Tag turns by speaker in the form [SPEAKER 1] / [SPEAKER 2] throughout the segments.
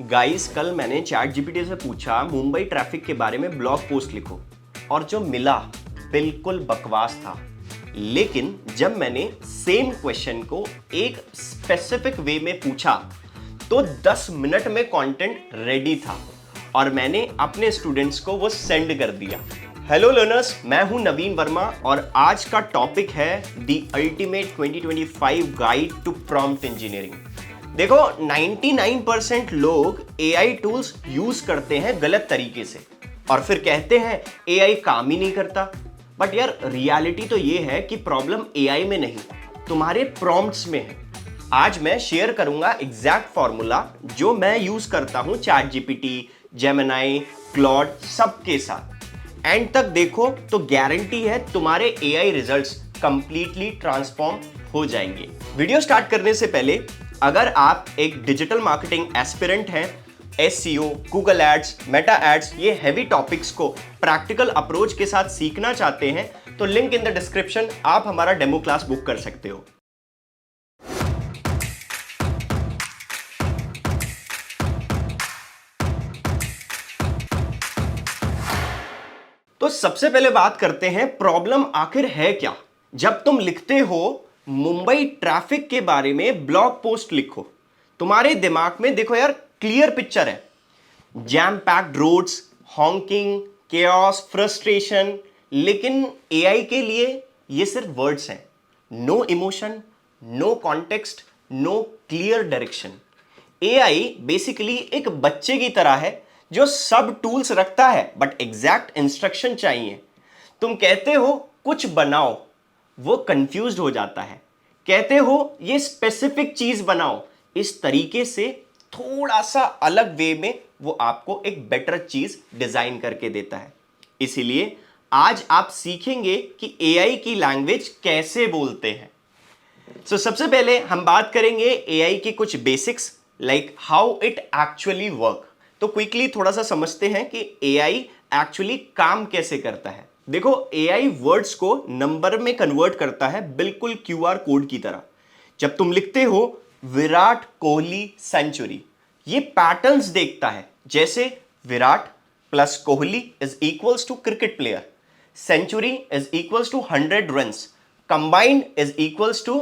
[SPEAKER 1] Guys कल मैंने chat GPT से पूछा मुंबई ट्रैफिक के बारे में ब्लॉग पोस्ट लिखो और जो मिला बिल्कुल बकवास था। लेकिन जब मैंने सेम क्वेश्चन को एक स्पेसिफिक वे में पूछा तो 10 मिनट में कंटेंट रेडी था और मैंने अपने स्टूडेंट्स को वो सेंड कर दिया। हेलो लर्नर्स, मैं हूं नवीन वर्मा और आज का टॉपिक है the ultimate 2025 guide to prompt engineering. देखो 99% लोग AI टूल्स यूज करते हैं गलत तरीके से और फिर कहते हैं AI काम ही नहीं करता। बट यार रियलिटी तो ये है कि प्रॉब्लम AI में नहीं, तुम्हारे प्रॉम्प्ट्स में है। आज मैं शेयर करूंगा एग्जैक्ट फॉर्मूला जो मैं यूज करता हूं चैट जीपीटी, जेमिनी, क्लॉड सबके साथ। एंड तक देखो तो गारंटी है तुम्हारे AI रिजल्ट्स कंप्लीटली ट्रांसफॉर्म हो जाएंगे। वीडियो स्टार्ट करने से पहले अगर आप एक डिजिटल मार्केटिंग एस्पिरेंट हैं, SEO, Google ads, Meta ads, ये हैवी टॉपिक्स को प्रैक्टिकल अप्रोच के साथ सीखना चाहते हैं तो लिंक इन द डिस्क्रिप्शन, आप हमारा डेमो क्लास बुक कर सकते हो। तो सबसे पहले बात करते हैं प्रॉब्लम आखिर है क्या। जब तुम लिखते हो मुंबई ट्रैफिक के बारे में ब्लॉग पोस्ट लिखो, तुम्हारे दिमाग में देखो यार क्लियर पिक्चर है, jam packed roads, honking, chaos, frustration. लेकिन AI के लिए ये सिर्फ वर्ड्स हैं, no emotion, no context, no clear direction. AI basically एक बच्चे की तरह है जो सब टूल्स रखता है बट एग्जैक्ट इंस्ट्रक्शन चाहिए। तुम कहते हो कुछ बनाओ, वो कंफ्यूज्ड हो जाता है। कहते हो ये स्पेसिफिक चीज बनाओ, इस तरीके से थोड़ा सा अलग वे में वो आपको एक बेटर चीज डिजाइन करके देता है। इसीलिए आज आप सीखेंगे कि AI की लैंग्वेज कैसे बोलते हैं। सबसे पहले हम बात करेंगे AI के कुछ basics, like how it actually work. तो क्विकली थोड़ा सा समझते हैं कि AI एक्चुअली काम कैसे करता है। देखो AI वर्ड्स को नंबर में कन्वर्ट करता है, बिल्कुल QR कोड की तरह। जब तुम लिखते हो विराट कोहली सेंचुरी, ये पैटर्न्स देखता है, जैसे Virat plus Kohli is equals to cricket player, century is equals to 100 runs, combined is equals to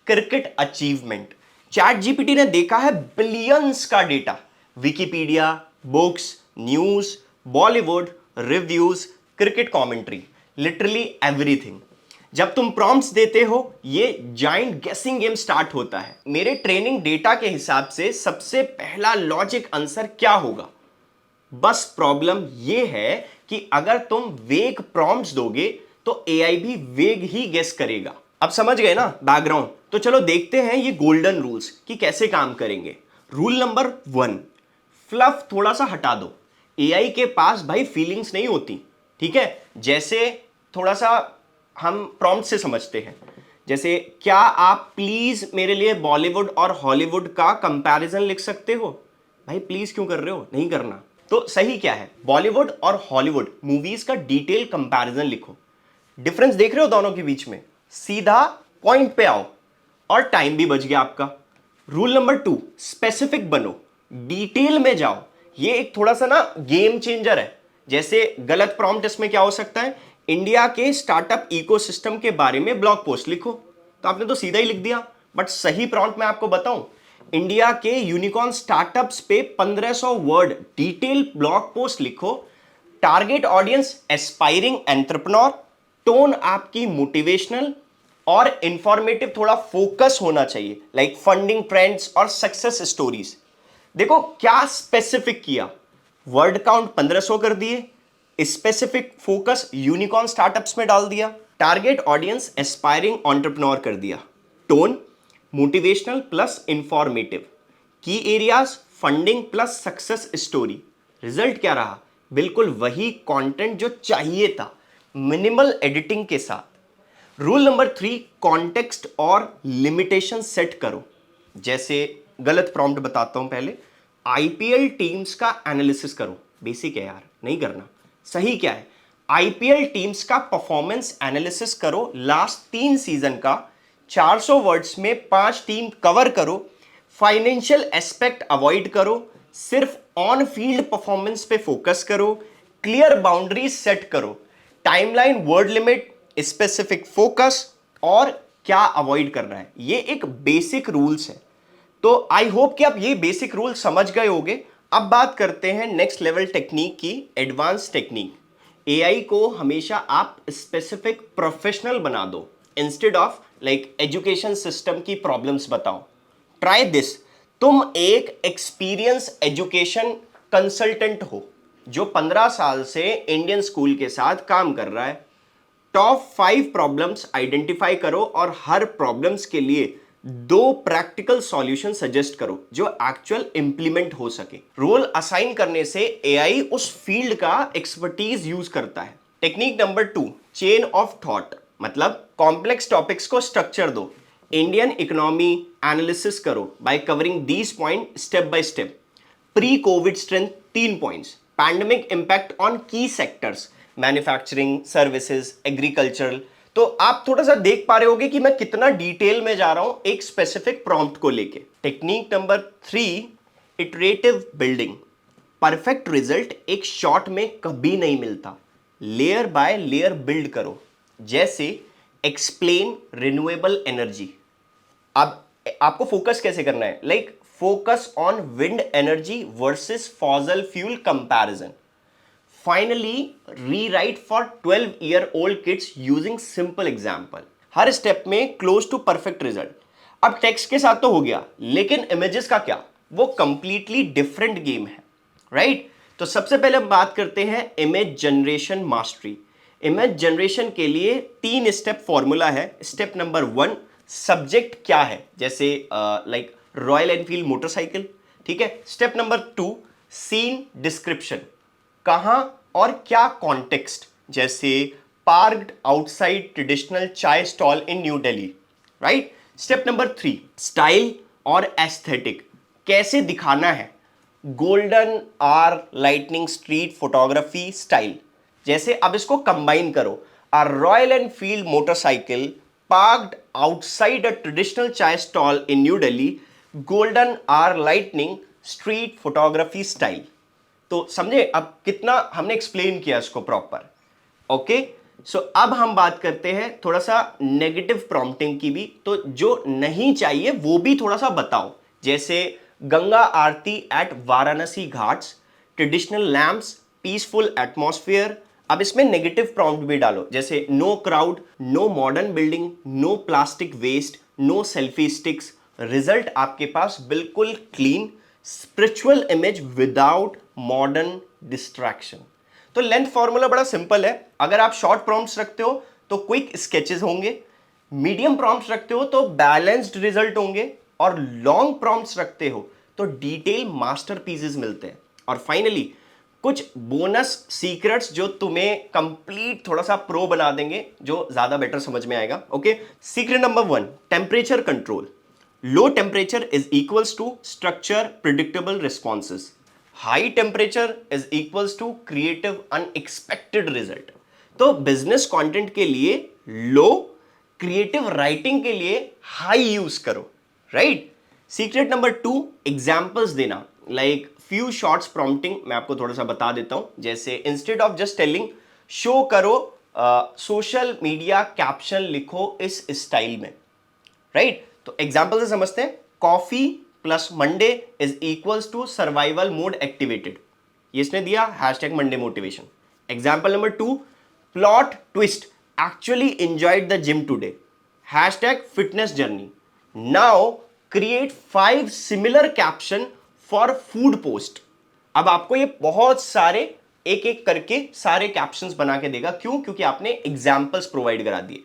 [SPEAKER 1] cricket achievement. Chat GPT ने देखा है बिलियंस का data, Wikipedia, books, news, Bollywood, reviews, cricket commentary, literally everything. जब तुम प्रॉम्प्ट्स देते हो ये जाइंट गेसिंग गेम स्टार्ट होता है। मेरे ट्रेनिंग डेटा के हिसाब से सबसे पहला लॉजिक आंसर क्या होगा। बस प्रॉब्लम ये है कि अगर तुम वेग प्रॉम्प्ट्स दोगे तो AI भी वेग ही गेस करेगा। अब समझ गए ना बैकग्राउंड। तो चलो देखते हैं ये गोल्डन रूल्स कि कैसे काम करेंगे। रूल नंबर 1, फ्लफ थोड़ा सा हटा दो। AI के पास भाई फीलिंग्स नहीं होती, ठीक है। जैसे थोड़ा सा हम प्रॉम्प्ट से समझते हैं, जैसे क्या आप प्लीज मेरे लिए बॉलीवुड और हॉलीवुड का कंपैरिजन लिख सकते हो। भाई प्लीज क्यों कर रहे हो, नहीं करना। तो सही क्या है, बॉलीवुड और हॉलीवुड मूवीज का डिटेल कंपैरिजन लिखो। डिफरेंस देख रहे हो दोनों के बीच में, सीधा पॉइंट पे आओ और टाइम भी बच गया आपका। रूल नंबर 2, स्पेसिफिक बनो, डिटेल में जाओ। ये एक थोड़ा सा ना गेम चेंजर है। जैसे गलत प्रॉम्प्ट इसमें क्या हो सकता है, इंडिया के स्टार्टअप इकोसिस्टम के बारे में ब्लॉग पोस्ट लिखो, तो आपने तो सीधा ही लिख दिया। बट सही प्रॉम्प्ट मैं आपको बताऊं, इंडिया के यूनिकॉर्न स्टार्टअप्स पे 1500 वर्ड डिटेल ब्लॉग पोस्ट लिखो। Target audience aspiring entrepreneur, tone आपकी मोटिवेशनल और इंफॉर्मेटिव, थोड़ा फोकस होना चाहिए, लाइक फंडिंग ट्रेंड्स और सक्सेस स्टोरीज। देखो क्या स्पेसिफिक किया, वर्ड काउंट 1500 कर दिए, स्पेसिफिक फोकस यूनिकॉर्न स्टार्टअप्स में डाल दिया, टारगेट ऑडियंस एस्पायरिंग एंटरप्रेन्योर कर दिया, टोन मोटिवेशनल प्लस इंफॉर्मेटिव, की areas funding plus success story. Result क्या रहा, बिल्कुल वही कंटेंट जो चाहिए था, मिनिमल एडिटिंग के साथ। रूल नंबर 3, कॉन्टेक्स्ट और लिमिटेशन सेट करो। जैसे गलत प्रॉम्प्ट बताता हूं पहले, IPL टीम्स का एनालिसिस करो। बेसिक है यार, नहीं करना। सही क्या है, IPL टीम्स का परफॉर्मेंस एनालिसिस करो, लास्ट 3 सीजन का, 400 वर्ड्स में 5 टीम कवर करो, फाइनेंशियल एस्पेक्ट अवॉइड करो, सिर्फ ऑन फील्ड परफॉर्मेंस पे फोकस करो, क्लियर बाउंड्रीज सेट करो, timeline, word limit, specific focus और क्या अवॉइड करना है, ये एक बेसिक रूल्स है। तो आई होप कि आप ये बेसिक रूल समझ गए होंगे। अब बात करते हैं नेक्स्ट लेवल टेक्निक की, एडवांस टेक्निक। एआई को हमेशा आप स्पेसिफिक प्रोफेशनल बना दो instead of like education system की प्रॉब्लम्स बताओ। Try this. तुम एक एक्सपीरियंस एजुकेशन कंसल्टेंट हो जो 15 साल से इंडियन स्कूल के साथ काम कर रहा है। टॉप 5 प्रॉब्लम्स आइडेंटिफाई करो और हर प्रॉब्लम्स के लिए 2 प्रैक्टिकल सॉल्यूशन सजेस्ट करो जो एक्चुअल इंप्लीमेंट हो सके। रोल असाइन करने से एआई उस फील्ड का एक्सपर्टीज यूज करता है। Technique number 2, chain of thought, मतलब कॉम्प्लेक्स टॉपिक्स को स्ट्रक्चर दो। इंडियन इकोनॉमी एनालिसिस करो bye covering these point step by step. Pre Covid strength 3 points, pandemic impact on की सेक्टर्स, मैन्युफैक्चरिंग, सर्विसेज, एग्रीकल्चरल। तो आप थोड़ा सा देख पा रहे होगे कि मैं कितना डिटेल में जा रहा हूं एक स्पेसिफिक प्रॉम्प्ट को लेके। Technique number 3, iterative building. Perfect result एक शॉट में कभी नहीं मिलता, लेयर बाय लेयर बिल्ड करो। जैसे एक्सप्लेन रिन्यूएबल एनर्जी। अब आपको फोकस कैसे करना है, like focus on wind energy versus fossil fuel comparison. Finally rewrite for 12-year-old kids using simple example. Her step में क्लोज टू परफेक्ट रिजल्ट। अब text के साथ तो हो गया, लेकिन इमेजेस का क्या, वो कंप्लीटली डिफरेंट गेम है, राइट? तो सबसे पहले हम बात करते हैं image generation mastery. Image generation के लिए 3 स्टेप फॉर्मूला है। स्टेप नंबर 1, सब्जेक्ट क्या है, जैसे लाइक रॉयल एनफील्ड मोटरसाइकिल, ठीक है। स्टेप नंबर 2, सीन डिस्क्रिप्शन, कहां और क्या कॉन्टेक्स्ट, जैसे parked outside traditional chai stall in New Delhi, right. Step number 3, style और एस्थेटिक, कैसे दिखाना है, golden hour lighting street photography style. जैसे अब इसको कंबाइन करो, a Royal Enfield motorcycle parked outside a traditional chai stall in New Delhi, golden hour lighting street photography style. तो समझे अब कितना हमने एक्सप्लेन किया इसको प्रॉपर। ओके, सो अब हम बात करते हैं थोड़ा सा नेगेटिव प्रॉम्प्टिंग की भी। तो जो नहीं चाहिए वो भी थोड़ा सा बताओ, जैसे Ganga Aarti at Varanasi ghats, traditional lamps, peaceful atmosphere. अब इसमें नेगेटिव प्रॉम्प्ट भी डालो, जैसे no crowd, no modern building, no plastic waste, no selfie sticks. Result आपके पास बिल्कुल clean spiritual image without modern distraction. तो लेंथ फॉर्मूला बड़ा सिंपल है। अगर आप शॉर्ट प्रॉम्प्ट्स रखते हो तो क्विक स्केचेस होंगे, मीडियम प्रॉम्प्ट्स रखते हो तो बैलेंस्ड रिजल्ट होंगे, और लॉन्ग प्रॉम्प्ट्स रखते हो तो डिटेल मास्टरपीसेस मिलते हैं। और फाइनली कुछ बोनस सीक्रेट्स जो तुम्हें कंप्लीट थोड़ा सा प्रो बना देंगे, जो ज्यादा बेटर समझ में आएगा। Okay, secret number 1, temperature control. Low temperature is equals to structure predictable responses, high temperature is equals to creative unexpected result. तो बिजनेस कंटेंट के लिए लो, क्रिएटिव राइटिंग के लिए हाई यूज करो, राइट। सीक्रेट नंबर 2, एग्जाम्पल्स देना, like few shorts prompting. मैं आपको थोड़ा सा बता देता हूं, जैसे instead of just telling, show करो सोशल मीडिया कैप्शन लिखो इस स्टाइल में, राइट। तो एग्जाम्पल से समझते हैं। Coffee plus Monday is equals to survival mode activated, ये इसने दिया hashtag Monday motivation. Example number 2, plot twist, actually enjoyed the gym today, hashtag fitness journey. Now create 5 similar caption for food post. अब आपको ये बहुत सारे एक एक करके सारे कैप्शंस बना के देगा। क्यों? क्योंकि आपने एग्जाम्पल्स प्रोवाइड करा दिए।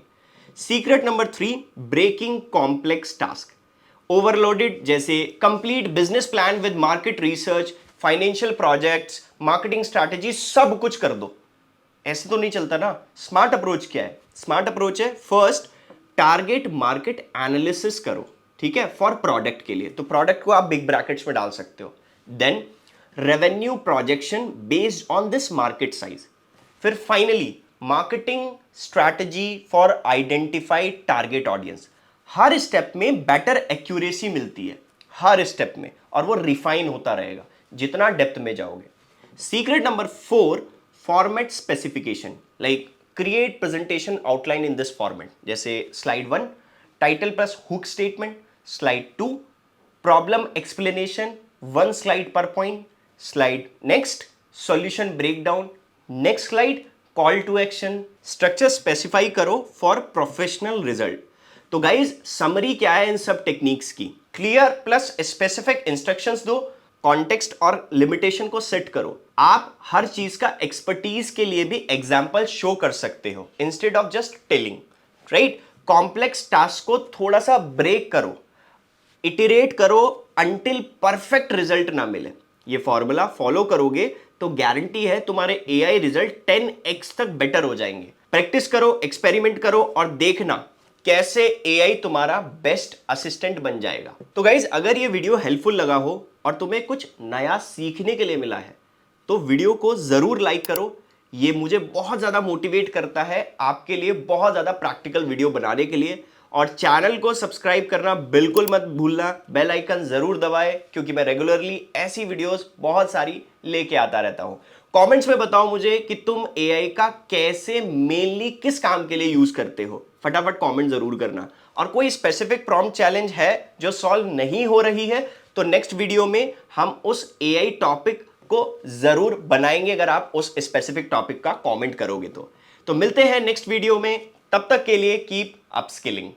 [SPEAKER 1] Secret number 3, breaking complex task. Overloaded, जैसे complete business plan with market research, financial projects, marketing strategy, सब कुछ कर दो। ऐसे तो नहीं चलता ना। स्मार्ट अप्रोच क्या है? स्मार्ट अप्रोच है, फर्स्ट टारगेट मार्केट एनालिसिस करो, ठीक है, फॉर प्रोडक्ट के लिए। तो प्रोडक्ट को आप बिग ब्रैकेट्स में डाल सकते हो। Then revenue projection based on this market size. फिर finally marketing strategy for identified target audience. हर स्टेप में बेटर एक्यूरेसी मिलती है, हर स्टेप में, और वो रिफाइन होता रहेगा। जितना डेप्थ में जाओगे। Secret number 4, format specification, like create presentation outline in this format. जैसे slide 1 title plus hook statement, slide 2 problem explanation 1 slide पर point, slide next solution breakdown, next slide call to action. Structure specify करो for professional result. तो guys summary क्या है इन सब techniques की? Clear plus specific instructions दो, context और लिमिटेशन को सेट करो। आप हर चीज का एक्सपर्टीज के लिए भी एग्जाम्पल शो कर सकते हो instead of just telling, right? Complex task को थोड़ा सा ब्रेक करो, इटरेट करो अंटिल परफेक्ट रिजल्ट ना मिले। ये फॉर्मूला फॉलो करोगे तो गारंटी है तुम्हारे एआई रिजल्ट 10x तक बेटर हो जाएंगे। प्रैक्टिस करो, एक्सपेरिमेंट करो और देखना कैसे एआई तुम्हारा बेस्ट असिस्टेंट बन जाएगा। तो गाइज अगर ये वीडियो हेल्पफुल लगा हो और तुम्हें कुछ नया सीखने के लिए मिला है तो वीडियो को जरूर लाइक करो। ये मुझे बहुत ज्यादा मोटिवेट करता है आपके लिए बहुत ज्यादा प्रैक्टिकल वीडियो बनाने के लिए। और चैनल को सब्सक्राइब करना बिल्कुल मत भूलना, बेल आइकन जरूर दबाएं क्योंकि मैं रेगुलरली ऐसी वीडियोस बहुत सारी लेके आता रहता हूं। कमेंट्स में बताओ मुझे कि तुम एआई का कैसे मेनली किस काम के लिए यूज करते हो, फटाफट कमेंट जरूर करना। और कोई स्पेसिफिक प्रॉम्प्ट चैलेंज है जो सॉल्व नहीं हो रही है तो नेक्स्ट वीडियो में हम उस एआई टॉपिक को जरूर बनाएंगे अगर आप उस स्पेसिफिक टॉपिक का कमेंट करोगे तो मिलते हैं नेक्स्ट वीडियो में। तब तक के लिए कीप अपस्किलिंग।